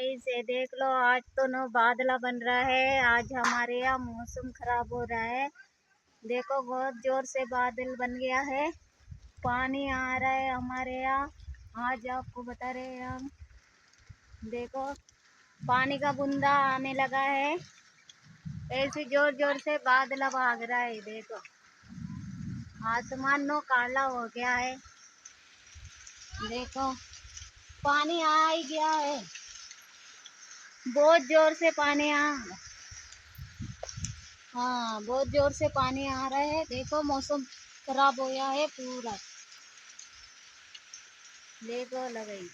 Guys ये देख लो, आज तो न बादला बन रहा है। आज हमारे यहाँ मौसम खराब हो रहा है। देखो बहुत जोर से बादल बन गया है, पानी आ रहा है हमारे यहाँ। आज आपको बता रहे हैं हम, देखो पानी का बूंदा आने लगा है। ऐसे जोर जोर से बादला भाग रहा है। देखो आसमान नो काला हो गया है। देखो पानी आ ही गया है, बहुत जोर से पानी हाँ बहुत जोर से पानी आ रहा है। देखो मौसम खराब हो गया है पूरा। देखो लगाई